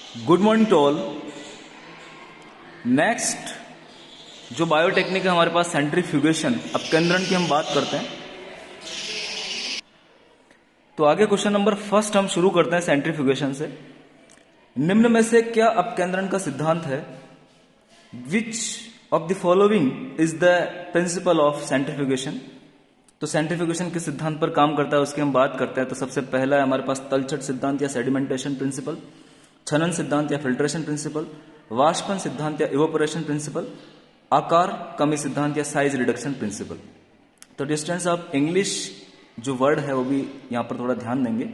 Good morning to all. Next जो biotechnique है हमारे पास सेंट्रीफ्यूगेशन, अपकेंद्रण की हम बात करते हैं। तो आगे क्वेश्चन नंबर फर्स्ट हम शुरू करते हैं सेंट्रीफ्यूगेशन से। निम्न में से क्या अपकेंद्रण का सिद्धांत है? Which of the following is the principle of centrifugation? तो सेंट्रीफ्यूगेशन किस सिद्धांत पर काम करता है उसकी हम बात करते हैं। तो सबसे पहला है हमारे पास तलछट सिद्धांत या सेडिमेंटेशन प्रिंसिपल, छनन सिद्धांत या फिल्ट्रेशन प्रिंसिपल, वाष्पन सिद्धांत या इवोपोरेशन प्रिंसिपल, आकार कमी सिद्धांत या साइज रिडक्शन प्रिंसिपल। तो डिस्टेंस ऑफ इंग्लिश जो वर्ड है वो भी यहां पर थोड़ा ध्यान देंगे।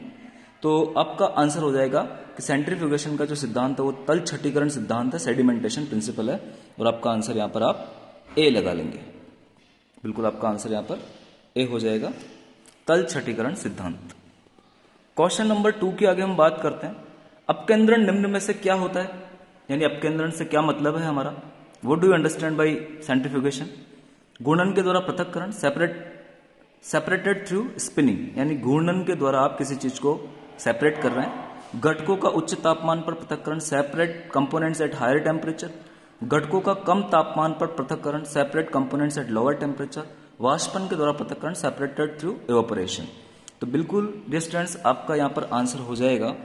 तो आपका आंसर हो जाएगा कि सेंट्रीफ्यूगेशन का जो सिद्धांत है वो तल छठीकरण सिद्धांत है, सेडिमेंटेशन प्रिंसिपल है। और आपका आंसर यहां पर आप ए लगा लेंगे। बिल्कुल आपका आंसर यहां पर ए हो जाएगा, तल छठीकरण सिद्धांत। क्वेश्चन नंबर 2 की आगे हम बात करते हैं। अपकेंद्रण निम्न में से क्या होता है, यानी अपकेंद्रण से क्या मतलब है हमारा? What do you understand by centrifugation? घूर्णन के द्वारा पृथक्करण, सेपरेटेड थ्रू स्पिनिंग, यानी घूर्णन के द्वारा आप किसी चीज को सेपरेट कर रहे हैं। घटकों का उच्च तापमान पर पृथक्करण, separate components at higher temperature. घटकों का कम तापमान पर पृथक्करण, separate components at lower temperature. वाष्पन के द्वारा पृथक्करण, सेपरेटेड थ्रू इवेपोरेशन। तो बिल्कुल डियर स्टूडेंट्स आपका यहां पर आंसर हो जाएगा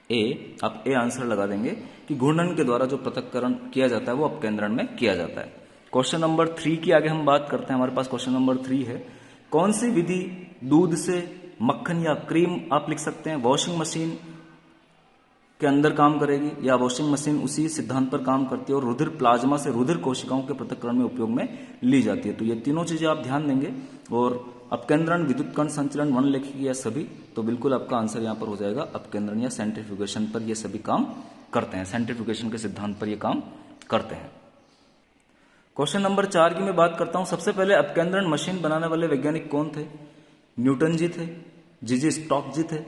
ए। आप ए आंसर लगा देंगे कि घूर्णन के द्वारा जो पृथक्करण किया जाता है वो अपकेंद्रण में किया जाता है। क्वेश्चन नंबर 3 की आगे हम बात करते हैं। हमारे पास क्वेश्चन नंबर 3 है, कौन सी विधि दूध से मक्खन या क्रीम आप लिख सकते हैं वॉशिंग मशीन के अंदर काम करेगी, या वॉशिंग मशीन उसी सिद्धांत पर काम करती है और रुधिर प्लाज्मा से रुधिर कोशिकाओं के पृथक्करण में उपयोग में ली जाती है। तो ये तीनों चीजें आप ध्यान देंगे। और अपकेंद्रण, विद्युत कण संचलन, वन लेखिकी या सभी, तो बिल्कुल आपका आंसर यहां पर हो जाएगा अपकेंद्रण या सेंट्रीफ्यूगेशन पर ये सभी काम करते हैं, सेंट्रीफ्यूगेशन के सिद्धांत पर ये काम करते हैं। क्वेश्चन नंबर 4 की मैं बात करता हूं। सबसे पहले अपकेंद्रण मशीन बनाने वाले वैज्ञानिक कौन थे? न्यूटन जी थे, जीजी स्टॉक जी थे,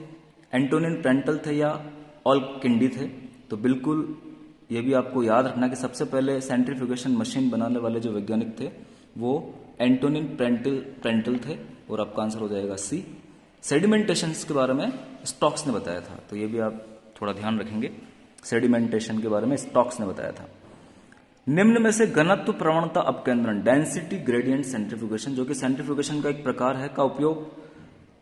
एंटोनिन प्रेंटल थे या ऑलकिंडी थे? तो बिल्कुल ये भी आपको याद रखना कि सबसे पहले सेंट्रीफ्यूगेशन मशीन बनाने वाले जो वैज्ञानिक थे वो एंटोनिन प्रेंटल थे। और आपका आंसर हो जाएगा सी। सेडिमेंटेशन के बारे में स्टॉक्स ने बताया था, तो ये भी आप थोड़ा ध्यान रखेंगे। सेडिमेंटेशन के बारे में स्टॉक्स ने बताया था। निम्न में से घनत्व प्रवणता अपकेंद्रण, डेंसिटी ग्रेडियंट सेंट्रीफ्यूगेशन, जो कि सेंट्रीफ्यूगेशन का एक प्रकार है, का उपयोग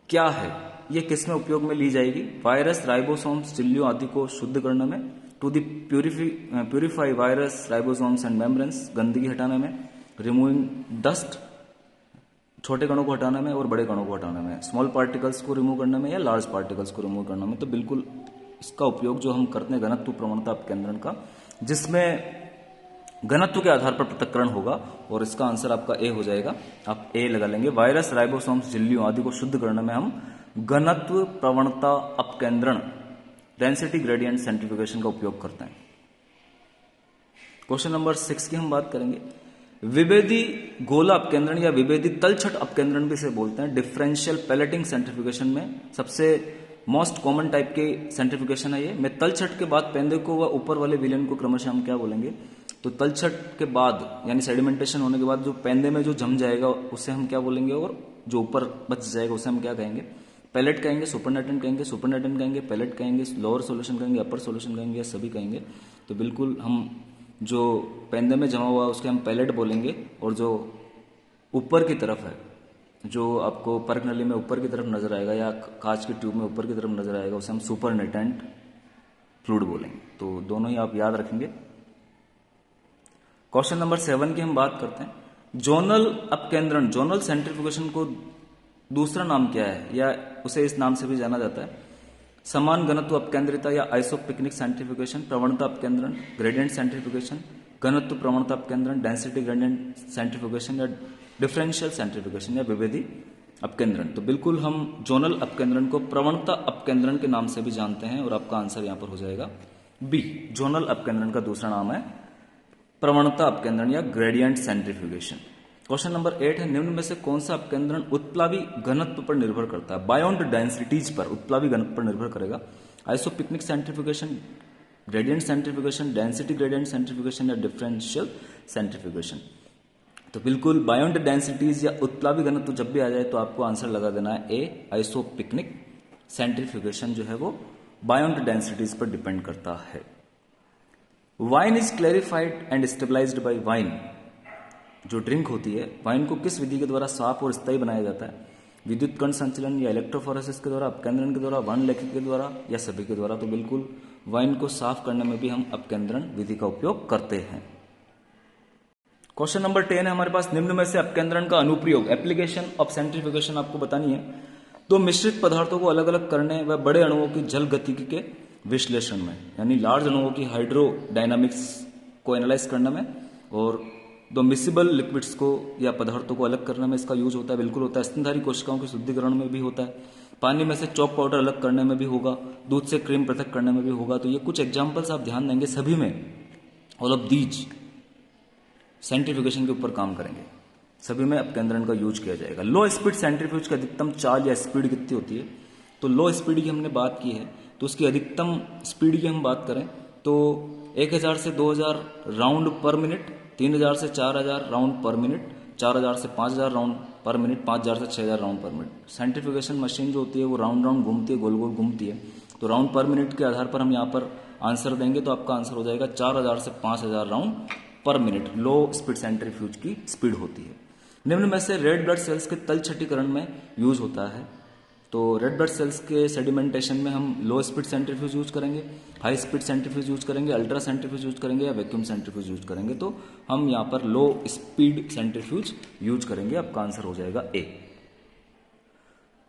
क्या है? ये किस में उपयोग में ली जाएगी? वायरस, राइबोसोम्स, झिल्लियों आदि को शुद्ध करने में, to the purify virus, ribosomes and membranes, गंदगी हटाने में, रिमूविंग डस्ट, छोटे कणों को हटाने में और बड़े कणों को हटाने में, स्मॉल पार्टिकल्स को रिमूव करने में या लार्ज पार्टिकल्स को रिमूव करने में। तो बिल्कुल इसका उपयोग जो हम करते हैं घनत्व प्रवणता अपकेंद्रण का, जिसमें घनत्व के आधार पर पृथक्करण होगा। और इसका आंसर आपका ए हो जाएगा, आप ए लगा लेंगे। वायरस, राइबोसोम्स, झिल्लियों आदि को शुद्ध करने में हम घनत्व प्रवणता अपकेंद्रण, डेंसिटी ग्रेडियंट सेंट्रीफ्यूगेशन का उपयोग करते हैं। क्वेश्चन नंबर 6 की हम बात करेंगे। विभेदी गोला अपकेंद्रण या विभेदी तलछट अपकेंद्रण भी इसे बोलते हैं। डिफरेंशियल पैलेटिंग सेंट्रीफ्यूगेशन में सबसे मोस्ट कॉमन टाइप के सेंट्रीफ्यूगेशन है ये। मैं तलछट के बाद पेंदे को व ऊपर वाले विलयन को क्रमशः हम क्या बोलेंगे? तो तलछट के बाद यानी सेडिमेंटेशन होने के बाद जो पेंदे में जो जम जाएगा उसे हम क्या बोलेंगे, और जो ऊपर बच जाएगा उसे हम क्या कहेंगे? पैलेट कहेंगे, सुपरनेटेंट कहेंगे, सुपरनेटेंट कहेंगे, पैलेट कहेंगे, लोअर सॉल्यूशन कहेंगे, अपर सॉल्यूशन कहेंगे, या सभी कहेंगे। तो बिल्कुल हम जो पेंदे में जमा हुआ उसके हम पैलेट बोलेंगे, और जो ऊपर की तरफ है, जो आपको परक नली में ऊपर की तरफ नजर आएगा या कांच की ट्यूब में ऊपर की तरफ नजर आएगा, उसे हम सुपरनेटेंट फ्लूइड बोलेंगे। तो दोनों ही आप याद रखेंगे। क्वेश्चन नंबर 7 की हम बात करते हैं। जोनल अपकेंद्रण, जोनल सेंट्रीफ्यूगेशन को दूसरा नाम क्या है, या उसे इस नाम से भी जाना जाता है? समान घनत्व अपकेंद्रिता या आइसोपिकनिक सेंट्रीफ्यूगेशन, प्रवणता अपकेंद्रण, ग्रेडियंट सेंट्रीफ्यूगेशन, घनत्व प्रवणता अपकेंद्रण, डेंसिटी ग्रेडियंट सेंट्रीफ्यूगेशन, या डिफरेंशियल सेंट्रीफ्यूगेशन या विभेदी अपकेंद्रण। तो बिल्कुल हम जोनल अपकेंद्रण को प्रवणता अपकेंद्रण के नाम से भी जानते हैं। और आपका आंसर यहां पर हो जाएगा बी। जोनल अपकेंद्रण का दूसरा नाम है प्रवणता अपकेंद्रण या ग्रेडियंट सेंट्रीफ्यूगेशन। क्वेश्चन नंबर 8 है, निम्न में से कौन सा अपकेंद्रण उत्प्लावी घनत्व पर निर्भर करता है? बायोंड डेंसिटीज पर, उत्प्लावी घनत्व पर निर्भर करेगा। Isopycnic centrifugation, gradient centrifugation, density gradient centrifugation या डिफरेंशियल सेंट्रीफ्यूगेशन। तो बिल्कुल बायोंड डेंसिटीज या उत्प्लावी घनत्व जब भी आ जाए तो आपको आंसर लगा देना है ए, आइसोपिकनिक सेंट्रीफ्यूगेशन जो है वो बायोंट डेंसिटीज पर डिपेंड करता है। Wine is clarified and stabilised by wine. जो ड्रिंक होती है, वाइन को किस विधि के द्वारा साफ और स्थायी बनाया जाता है? विद्युत कण संचलन या इलेक्ट्रोफोरेसिस के द्वारा, अपकेंद्रण के द्वारा, वनलेखी के द्वारा या सभी के द्वारा? तो बिल्कुल वाइन को साफ करने में भी हम अपकेंद्रण विधि का उपयोग करते हैं। क्वेश्चन नंबर 10 है हमारे पास, निम्न में से अपकेंद्रण का अनुप्रयोग, एप्लीकेशन ऑफ सेंट्रीफ्यूगेशन आपको बतानी है। तो मिश्रित पदार्थों को अलग अलग करने व बड़े अणुओं की जल गतिकी के विश्लेषण में, यानी लार्ज अणुओं की हाइड्रोडायनामिक्स को एनालाइज करने में, और दो मिसिबल लिक्विड्स को या पदार्थों को अलग करने में इसका यूज होता है। बिल्कुल होता है। स्तनधारी कोशिकाओं के शुद्धिकरण में भी होता है। पानी में से चॉक पाउडर अलग करने में भी होगा। दूध से क्रीम पृथक करने में भी होगा। तो ये कुछ एग्जाम्पल्स आप ध्यान देंगे, सभी में ऑल ऑफ दीज सेंट्रीफ्यूगेशन के ऊपर काम करेंगे, सभी में अपकेंद्रण का यूज किया जाएगा। लो स्पीड सेंट्रीफ्यूज की अधिकतम चाल या स्पीड कितनी होती है? तो लो स्पीड की हमने बात की है, तो उसकी अधिकतम स्पीड की हम बात करें तो 1000 से 2000 राउंड पर मिनट, 3000 से 4000 राउंड पर मिनट, 4000 से 5000 राउंड पर मिनट, 5000 से 6000 राउंड पर मिनट। सेंट्रीफ्यूगेशन मशीन जो होती है वो राउंड राउंड घूमती है, गोल गोल घूमती है। तो राउंड पर मिनट के आधार पर हम यहाँ पर आंसर देंगे, तो आपका आंसर हो जाएगा 4000 से 5000 राउंड पर मिनट लो स्पीड सेंट्रीफ्यूज की स्पीड होती है। निम्न में से रेड ब्लड सेल्स के तल छठीकरण में यूज होता है। तो रेड ब्लड सेल्स के सेडिमेंटेशन में हम लो स्पीड सेंट्रीफ्यूज यूज करेंगे, हाई स्पीड सेंट्रीफ्यूज यूज करेंगे, अल्ट्रा सेंट्रीफ्यूज यूज करेंगे या वैक्यूम सेंट्रीफ्यूज यूज करेंगे। तो हम यहाँ पर लो स्पीड सेंट्रीफ्यूज यूज करेंगे। आपका आंसर हो जाएगा ए।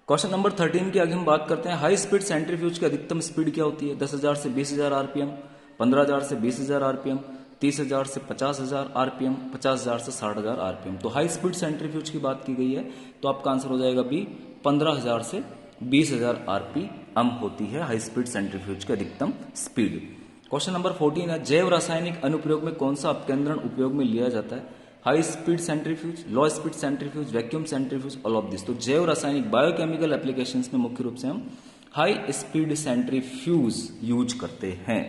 क्वेश्चन नंबर 13 की आगे हम बात करते हैं। हाई स्पीड सेंट्रीफ्यूज की अधिकतम स्पीड क्या होती है? 10,000 से 20,000 आरपीएम, 15,000 से 20,000 आरपीएम, 30,000 से 50,000 आरपीएम, 50,000 से 60,000 आरपीएम। तो हाई स्पीड सेंट्रीफ्यूज की बात की गई है, तो आपका आंसर हो जाएगा बी, 15,000 से 20,000 आरपीएम होती है हाई स्पीड सेंट्रीफ्यूज की अधिकतम स्पीड। क्वेश्चन नंबर 14 है, जैव रासायनिक अनुप्रयोग में कौन सा अपकेंद्रण उपयोग में लिया जाता है? High speed centrifuge, low speed centrifuge, vacuum centrifuge, all of this. तो जैव रासायनिक बायोकेमिकल एप्लीकेशंस में मुख्य रूप से हम हाई स्पीड सेंट्रीफ्यूज यूज करते हैं।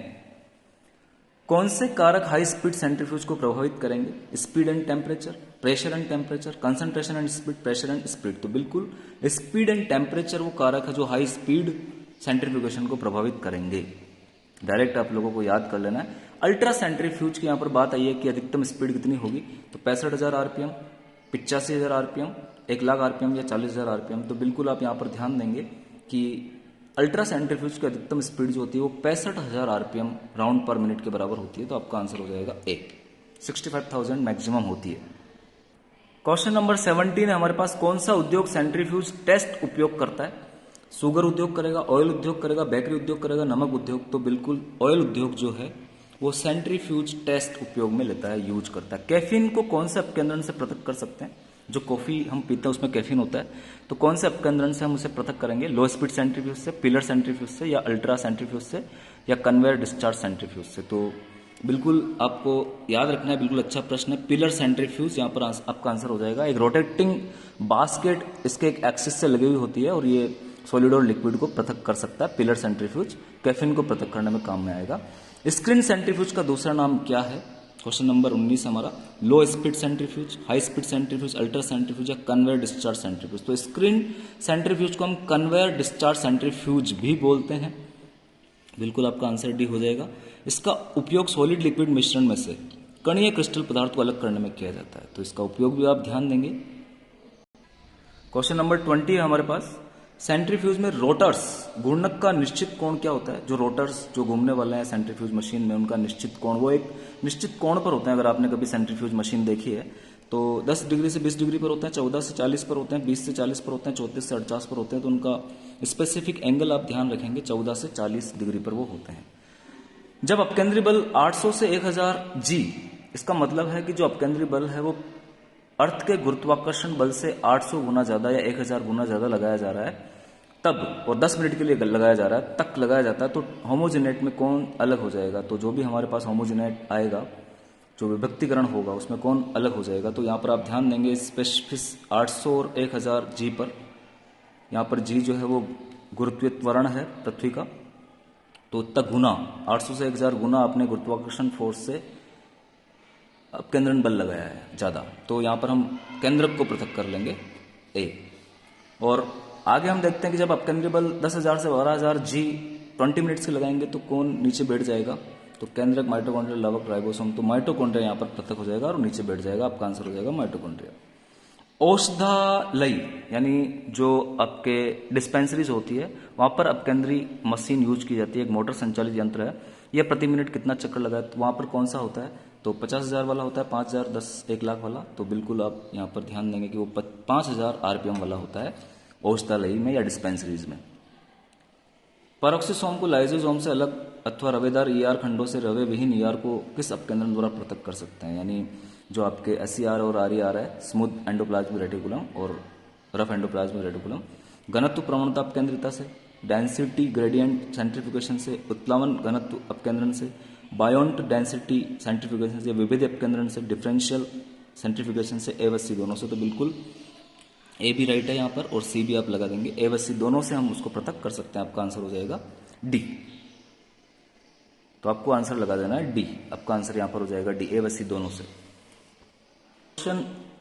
कौन से कारक हाई स्पीड सेंट्रीफ्यूज को प्रभावित करेंगे? Speed and temperature, pressure and temperature, concentration and speed, pressure and speed. तो बिल्कुल स्पीड एंड टेम्परेचर वो कारक है जो हाई स्पीड सेंट्रीफ्यूगेशन को प्रभावित करेंगे। डायरेक्ट आप लोगों को याद कर लेना है। अल्ट्रा सेंट्रीफ्यूज की यहां पर बात आई है कि अधिकतम स्पीड कितनी होगी? तो 65,000 आरपीएम, 85,000 आरपीएम, 1,00,000 आरपीएम या 40,000 आरपीएम। तो बिल्कुल आप यहां पर ध्यान देंगे कि अल्ट्रा सेंट्रीफ्यूज की अधिकतम स्पीड जो होती है वो 65,000 आरपीएम राउंड पर मिनट के बराबर होती है। तो आपका आंसर हो जाएगा ए, 65,000 मैक्सिमम होती है। क्वेश्चन नंबर 17 है हमारे पास, कौन सा उद्योग सेंट्रीफ्यूज टेस्ट उपयोग करता है? शुगर उद्योग करेगा, ऑयल उद्योग करेगा, बेकरी उद्योग करेगा, नमक उद्योग? तो बिल्कुल ऑयल उद्योग जो है वो सेंट्रीफ्यूज टेस्ट उपयोग में लेता है, यूज करता है। कैफीन को कौन से अपकेंद्रण से पृथक कर सकते हैं? जो कॉफी हम पीते हैं उसमें कैफीन होता है, तो कौन से अपकेंद्रण से हम उसे पृथक करेंगे? लो स्पीड सेंट्रीफ्यूज से, पिलर सेंट्रीफ्यूज से, या अल्ट्रा सेंट्रीफ्यूज से, या कन्वेयर डिस्चार्ज सेंट्रीफ्यूज से? तो बिल्कुल आपको याद रखना है, बिल्कुल अच्छा प्रश्न है। पिलर सेंट्रीफ्यूज यहाँ पर आपका आंसर हो जाएगा। एक रोटेटिंग बास्केट इसके एक एक्सिस से लगी हुई होती है और ये सॉलिड और लिक्विड को पृथक कर सकता है। पिलर सेंट्रीफ्यूज कैफीन को पृथक करने में काम में आएगा। स्क्रीन सेंट्रीफ्यूज का दूसरा नाम क्या है? क्वेश्चन नंबर 19 हमारा, लो speed centrifuge, high speed centrifuge, ultra centrifuge या कन्वेयर डिस्चार्ज सेंट्रीफ्यूज? तो स्क्रीन सेंट्रीफ्यूज को हम कन्वेयर डिस्चार्ज सेंट्रीफ्यूज भी बोलते हैं। बिल्कुल आपका आंसर डी हो जाएगा। इसका उपयोग सॉलिड लिक्विड मिश्रण में से कणीय क्रिस्टल पदार्थ को अलग करने में किया जाता है, तो इसका उपयोग भी आप ध्यान देंगे। क्वेश्चन नंबर 20 है हमारे पास, सेंट्रीफ्यूज में रोटर्स घूर्णक का निश्चित कोण क्या होता है? जो रोटर्स जो घूमने वाले हैं सेंट्रीफ्यूज मशीन में, उनका निश्चित कोण वो एक निश्चित कोण पर होते हैं। अगर आपने कभी सेंट्रीफ्यूज मशीन देखी है तो 10 डिग्री से 20 डिग्री पर होते हैं, 14 से 40 पर होते हैं, 20 से 40 पर होते हैं, 34 से 48 पर होते हैं। तो उनका स्पेसिफिक एंगल आप ध्यान रखेंगे, 14 से 40 डिग्री पर वो होते हैं। जब अपकेंद्री बल 800 से 1000 जी, इसका मतलब है कि जो अपकेंद्री बल है वो अर्थ के गुरुत्वाकर्षण बल से 800 गुना ज्यादा या 1000 गुना ज्यादा लगाया जा रहा है तब, और 10 मिनट के लिए लगाया जा रहा है, तक लगाया जाता है, तो होमोजेनेट में कौन अलग हो जाएगा? तो जो भी हमारे पास होमोजेनेट आएगा, जो विभक्तिकरण होगा उसमें कौन अलग हो जाएगा? तो यहाँ पर आप ध्यान देंगे स्पेसिफिक 800 और 1000 जी पर। यहाँ पर जी जो है वो गुरुत्वीय त्वरण है पृथ्वी का, तो तक गुना 800 से 1000 गुना अपने गुरुत्वाकर्षण फोर्स से अपकेंद्रण बल लगाया है ज्यादा, तो यहां पर हम केंद्रक को पृथक कर लेंगे ए। और आगे हम देखते हैं कि जब अपकेंद्री बल 10,000 से 12,000 जी 20 मिनट्स के लगाएंगे तो कौन नीचे बैठ जाएगा, तो केंद्रक, माइटोकॉन्ड्रिया, लवक, राइबोसोम, तो माइटोकॉन्ड्रिया यहाँ पर पृथक हो जाएगा और नीचे बैठ जाएगा, आपका आंसर हो जाएगा माइटोकॉन्ड्रिया। औषधालय यानी जो आपके डिस्पेंसरीज होती है वहां पर अपकेंद्री मशीन यूज की जाती है, एक मोटर संचालित यंत्र है। यह प्रति मिनट कितना चक्कर लगाए, तो वहां पर कौन सा होता है, तो 50,000 वाला होता है, 5,000, 10, 1 लाख वाला, तो बिल्कुल आप यहाँ पर ध्यान देंगे कि वो 5,000 RPM वाला होता है औषधालय में या डिस्पेंसरीज में। पैरोक्सिसोम को लाइसोसोम से अलग अथवा रवेदार ER खंडों से रवे विहीन ER को किस अपकेंद्रन द्वारा पृथक कर सकते हैं, यानी जो आपके SER और RER है, स्मूथ एंडोप्लाज्मिक रेटिकुलम और रफ एंडोप्लाज्मिक रेटिकुलम, घनत्व प्रवणता अपकेंद्रिता से, डेंसिटी ग्रेडियंट सेंट्रीफ्यूगेशन से, उत्प्लावन घनत्व अपकेंद्रन से, बायोन्ट डेंसिटी सेंट्रीफ्यूगेशन से, विभेद अपकेंद्रन से, डिफरेंशियल सेंट्रीफ्यूगेशन से, A व C दोनों से, तो बिल्कुल A भी राइट है यहाँ पर और C भी आप लगा देंगे, A व C दोनों से हम उसको पृथक कर सकते हैं, आपका आंसर हो जाएगा D। तो आपको आंसर लगा देना है D, आपका आंसर यहाँ पर हो जाएगा D, A व C दोनों से।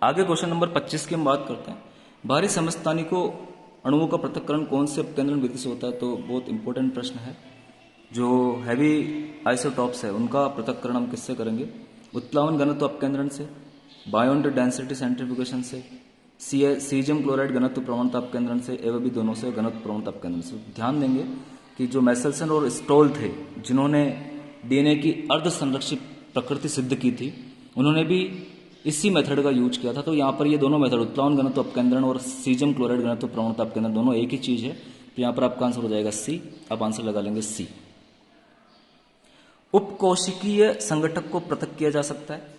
आगे क्वेश्चन नंबर 25 की हम बात करते हैं। भारी समस्थानिकों अणुओं का पृथक्करण कौन से अपकेंद्रन विधि से होता है, तो बहुत इंपॉर्टेंट प्रश्न है। जो हैवी आइसोटॉप्स है उनका पृथक्करण हम किससे करेंगे, उत्प्लावन घनत्व अपकेंद्रन से, बायोन्ट डेंसिटी सेंट्रीफ्यूगेशन से, सीजियम क्लोराइड घनत्व प्रवणता अपकेंद्रन से, एवं भी दोनों से घनत्व प्रवणता अपकेंद्रन से। ध्यान देंगे कि जो मैसेल्सन और स्टोल थे जिन्होंने DNA की अर्ध संरक्षित प्रकृति सिद्ध की थी, उन्होंने भी इसी मेथड का यूज किया था। तो यहाँ पर ये दोनों मेथड, उत्प्लावन घनत्व अपकेंद्रन और सीजियम क्लोराइड घनत्व प्रवणता अपकेंद्रन, दोनों एक ही चीज है। तो यहाँ पर आपका आंसर हो जाएगा C, आप आंसर लगा लेंगे C। उपकोशिकीय संगठक को पृथक किया जा सकता है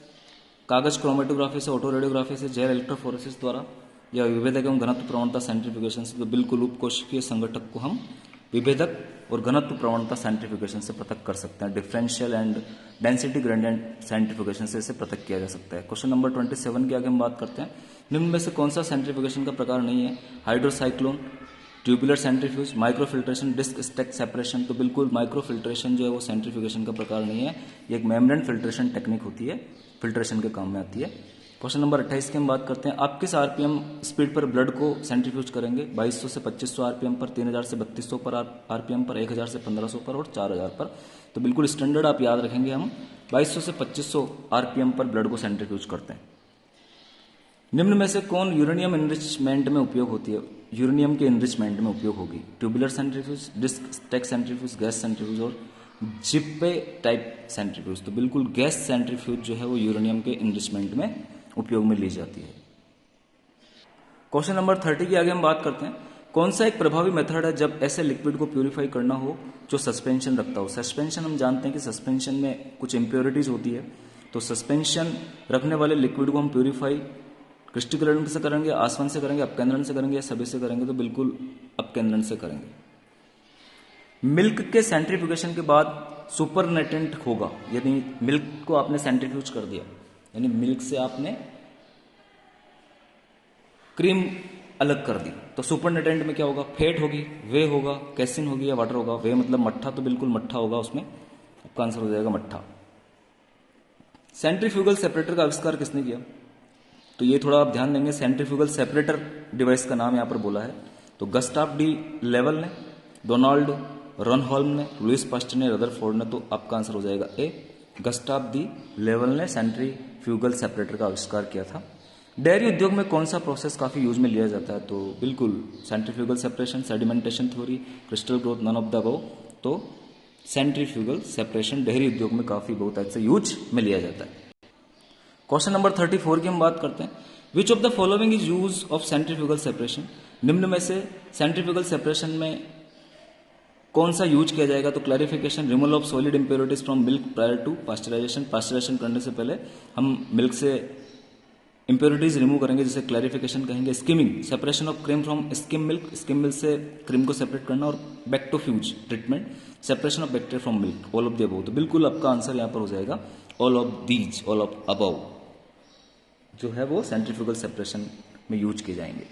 कागज क्रोमेटोग्राफी से, ऑटो रेडियोग्राफी से, जैव इलेक्ट्रोफोरेसिस द्वारा या विभेदक एवं घनत्व प्रवणता सेंट्रीफ्यूगेशन से। तो बिल्कुल उपकोशिकीय संगठक को हम विभेदक और घनत्व प्रवणता सेंट्रीफ्यूगेशन से पृथक कर सकते हैं, differential and density gradient centrifugation से इसे पृथक किया जा सकता है। क्वेश्चन नंबर 27 के आगे हम बात करते हैं। निम्न में से कौन सा सेंट्रीफ्यूगेशन का प्रकार नहीं है, hydrocyclone, tubular centrifuge, microfiltration, disc stack separation. तो बिल्कुल माइक्रोफिल्ट्रेशन जो है वो सेंट्रीफ्यूगेशन का प्रकार नहीं है, ये एक मेम्ब्रेन फिल्ट्रेशन टेक्निक होती है, फिल्ट्रेशन के काम में आती है। क्वेश्चन नंबर 28 की हम बात करते हैं। आप किस RPM स्पीड पर ब्लड को सेंट्रीफ्यूज करेंगे, 2200 से 2500 RPM पर, 3000 से 3200 पर RPM पर, 1000 से 1500 पर और 4000 पर। तो बिल्कुल स्टैंडर्ड आप याद रखेंगे, हम 2200 से 2500 RPM पर ब्लड को सेंट्रीफ्यूज करते हैं। निम्न में से कौन यूरेनियम इनरिचमेंट में उपयोग होती है, यूरेनियम के इनरिचमेंट में उपयोग होगी, tubular centrifuge, disc stack centrifuge, gas centrifuge और जिप्पे टाइप सेंट्रीफ्यूज। तो बिल्कुल गैस सेंट्रीफ्यूज जो है वो यूरेनियम के इनरिचमेंट में उपयोग में ली जाती है। क्वेश्चन नंबर 30 के आगे हम बात करते हैं। कौन सा एक प्रभावी मेथड है जब ऐसे लिक्विड को प्यूरिफाई करना हो जो सस्पेंशन रखता हो। सस्पेंशन हम जानते हैं कि सस्पेंशन में कुछ इम्प्योरिटीज होती है, तो सस्पेंशन रखने वाले लिक्विड को हम प्यूरिफाई क्रिस्टलीकरण से करेंगे, आसवन से करेंगे, अपकेंद्रण से करेंगे या सभी से करेंगे, तो बिल्कुल अपकेंद्रण से करेंगे। मिल्क के सेंट्रीफ्यूगेशन के बाद सुपरनेटेंट होगा, यानी मिल्क को आपने सेंट्रीफ्यूज कर दिया, यानी मिल्क से आपने क्रीम अलग कर दी, तो सुपरनेटेंट में क्या होगा, फैट होगी, वे होगा, कैसिन होगी या वाटर होगा। वे मतलब मट्ठा, तो बिल्कुल मट्ठा होगा, उसमें आपका आंसर हो जाएगा मट्ठा। सेंट्रीफ्यूगल सेपरेटर का आविष्कार किसने किया, तो ये थोड़ा आप ध्यान देंगे, सेंट्रीफ्यूगल सेपरेटर डिवाइस का नाम यहां पर बोला है, तो गस्टाफ डी लेवल ने, डोनाल्ड रनहोल्म ने, लुइस पास्टर ने, रदरफोर्ड ने। तो आपका आंसर हो जाएगा ए, गस्टाफ दी लेवल ने सेंट्रीफ्यूगल सेपरेटर का आविष्कार किया था। डेयरी उद्योग में कौन सा प्रोसेस काफी यूज में लिया जाता है, तो बिल्कुल centrifugal separation, sedimentation theory, crystal growth, none of the above. तो सेंट्रीफ्यूगल सेपरेशन डेयरी उद्योग में काफी बहुत ऐसे यूज में लिया जाता है। क्वेश्चन नंबर 34 की हम बात करते हैं। Which of the following is use of centrifugal separation, निम्न में से सेंट्रीफ्यूगल सेपरेशन में कौन सा यूज किया जाएगा, तो clarification, removal of solid impurities from milk prior to pasteurisation, pasteurisation करने से पहले हम मिल्क से इंप्योरिटीज रिमूव करेंगे जिसे क्लैरिफिकेशन कहेंगे। Skimming, separation of cream from skim milk, skim milk से क्रीम को सेपरेट करना। और bactofuge treatment, separation of bacteria from milk, all of the above. तो बिल्कुल आपका आंसर यहां पर हो जाएगा all of these, all of above जो है वो सेंट्रीफ्यूगल सेपरेशन में यूज किए जाएंगे।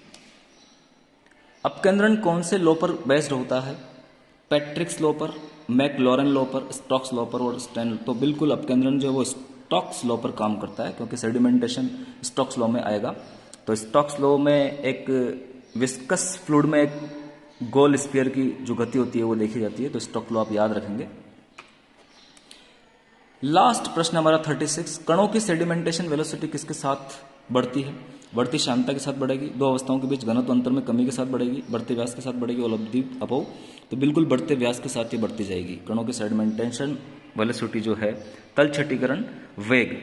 अपकेंद्रण कौन से लॉ पर बेस्ड होता है, पैट्रिक्स लॉ पर, मैकलॉरेन लॉ पर, स्टोक्स लॉ पर और स्टैन। तो बिल्कुल अपकेंद्रण जो है वो स्टोक्स लॉ पर काम करता है, क्योंकि सेडिमेंटेशन स्टोक्स लॉ में आएगा। तो स्टोक्स लॉ में एक विस्कस फ्लूइड में एक गोल स्फीयर की जो गति होती है वो देखी जाती है। तो स्टोक्स लॉ आप याद रखेंगे। लास्ट प्रश्न हमारा 36, कणों की सेडिमेंटेशन वेलोसिटी किसके साथ बढ़ती है? बढ़ती श्यानता के साथ बढ़ेगी, दो अवस्थाओं के बीच घनत्व अंतर में कमी के साथ बढ़ेगी, बढ़ते व्यास के साथ बढ़ेगी, उपलब्धि अपो। तो बिल्कुल बढ़ते व्यास के साथ ये बढ़ती जाएगी। कणों की सेडिमेंटेशन वेलोसिटी जो है तल छटीकरण वेग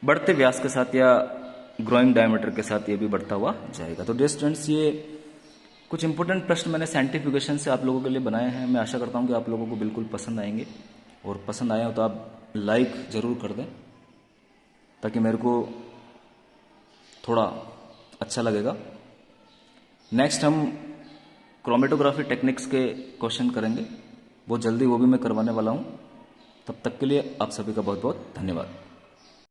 बढ़ते व्यास के साथ या ग्रोइंग डायमीटर के साथ ये भी बढ़ता हुआ जाएगा। तो डियर स्टूडेंट्स, ये कुछ इंपॉर्टेंट प्रश्न मैंने साइंटिफिकेशन से आप लोगों के लिए बनाए हैं। मैं आशा करता हूं कि आप लोगों को बिल्कुल पसंद आएंगे, और पसंद आए हो तो आप लाइक जरूर कर दें, ताकि मेरे को थोड़ा अच्छा लगेगा। नेक्स्ट हम क्रोमेटोग्राफी टेक्निक्स के क्वेश्चन करेंगे, बहुत जल्दी वो भी मैं करवाने वाला हूं। तब तक के लिए आप सभी का बहुत बहुत धन्यवाद।